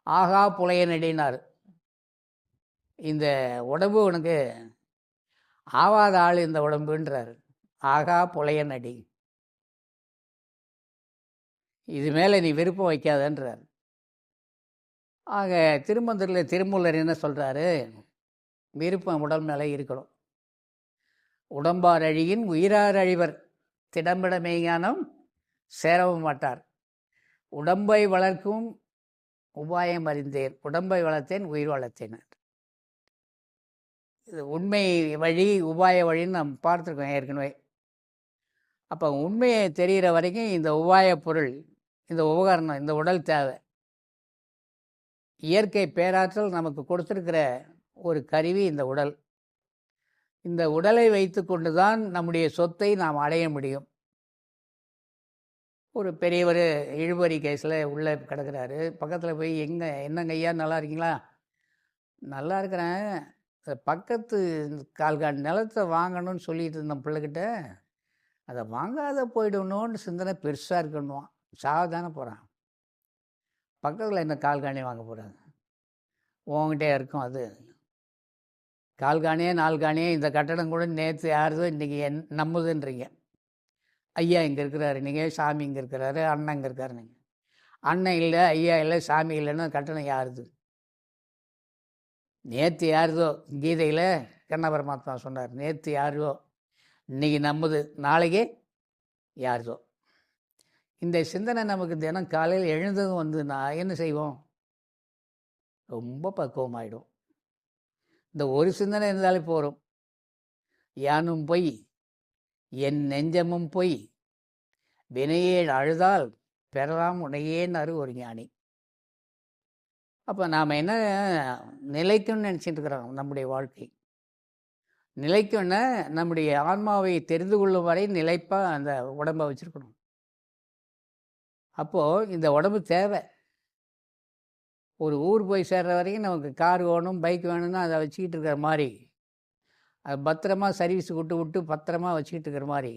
ஆகா புலைய நடினார். இந்த உடம்பு உனக்கு ஆவாத ஆள் இந்த உடம்புன்றார். ஆகா புலைய நடி, இது மேலே நீ விருப்பம் வைக்காதன்றார். ஆக திருமந்திரில் திருமூலர் என்ன சொல்கிறாரு? விருப்பம் உடல் மேலே இருக்கணும். உடம்பார் அழியின் உயிரார் அழிவர், திடம்பிட மெய்ஞானம் சேரவும் மாட்டார். உடம்பை வளர்க்கும் உபாயம் அறிந்தேன், உடம்பை வளர்த்தேன் உயிர் வளர்த்தேன். இது உண்மை வழி உபாய வழின்னு நம்ம பார்த்துருக்கோம் ஏற்கனவே. அப்போ உண்மையை தெரிகிற வரைக்கும் இந்த உபாய பொருள், இந்த உபகரணம், இந்த உடல் தேவை. இயற்கை பேராற்றல் நமக்கு கொடுத்துருக்கிற ஒரு கருவி இந்த உடல். இந்த உடலை வைத்து கொண்டு தான் நம்முடைய சொத்தை நாம் அடைய முடியும். ஒரு பெரியவர் இழுபறி கேஸில் உள்ளே கிடக்கிறாரு. பக்கத்தில் போய் என்னங்க ஐயா நல்லா இருக்கீங்களா? நல்லா இருக்கிறேன். பக்கத்து கால்கால் நிலத்தை வாங்கணும்னு சொல்லிட்டு இருந்தேன் பிள்ளைகிட்ட, அதை வாங்காத போயிடணும்னு சிந்தனை பெருசாக இருக்கணுவான். சாவதானே போகிறான். பக்கத்தில் என்ன கால்காணி வாங்க போகிறாங்க? உங்ககிட்டே இருக்கும் அது. கால்காணியே நால்காணியே இந்த கட்டடம் கூட நேற்று யாருதோ இன்றைக்கி நம்முதுன்றீங்க. ஐயா இங்கே இருக்கிறாரு, நீங்கள் சாமி இங்கே இருக்கிறாரு, அண்ணன் இங்கே இருக்காரு. நீங்கள் அண்ணன் இல்லை, ஐயா இல்லை, சாமி இல்லைன்னா கட்டணம் யாருது? நேற்று யாருதோ கீதையில் கண்ண பரமாத்மா சொன்னார், நேற்று யாருதோ இன்றைக்கி நம்முது, நாளைக்கே யாருதோ. இந்த சிந்தனை நமக்கு தினம் காலையில் எழுந்ததும் வந்து நான் என்ன செய்வோம்? ரொம்ப பக்குவமாயிடும். இந்த ஒரு சிந்தனை இருந்தாலே போகிறோம். யானும் பொய் என் நெஞ்சமும் பொய், வினையே அழுதால் பெறலாம் உனையேன்னு ஒரு ஞானி. அப்போ நாம் என்ன நிலைக்கும்னு நினச்சிட்டு இருக்கிறோம்? நம்முடைய வாழ்க்கை நிலைக்கும்னா நம்முடைய ஆன்மாவை தெரிந்து கொள்ளும் வரை நிலைப்பாக அந்த உடம்பை வச்சுருக்கணும். அப்போது இந்த உடம்பு தேவை. ஒரு ஊர் போய் சேர்ற வரைக்கும் நமக்கு கார் வேணும், பைக் வேணும்னா அதை வச்சுக்கிட்டு இருக்கிற மாதிரி, அது பத்திரமா சர்வீஸ் விட்டு பத்திரமா வச்சுக்கிட்டு இருக்கிற மாதிரி,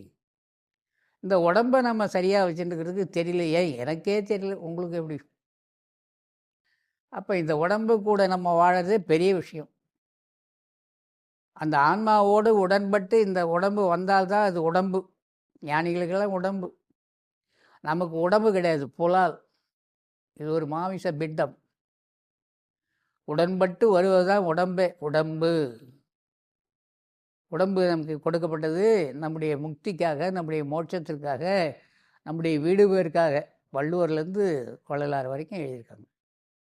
இந்த உடம்பை நம்ம சரியாக வச்சுட்டு இருக்கிறதுக்கு தெரியல. ஏன் எனக்கே தெரியல, உங்களுக்கு எப்படி? அப்போ இந்த உடம்பு கூட நம்ம வாழறதே பெரிய விஷயம். அந்த ஆன்மாவோடு உடன்பட்டு இந்த உடம்பு வந்தால்தான் அது உடம்பு. ஞானிகளுக்கெல்லாம் உடம்பு. நமக்கு உடம்பு கிடையாது, புலால். இது ஒரு மாமிச பிண்டம். உடன்பட்டு வருவதுதான் உடம்பே. உடம்பு நமக்கு கொடுக்கப்பட்டது நம்முடைய முக்திக்காக, நம்முடைய மோட்சத்திற்காக, நம்முடைய வீடு பேருக்காக. வள்ளுவர்லேருந்து வள்ளலார் வரைக்கும் எழுதியிருக்காங்க.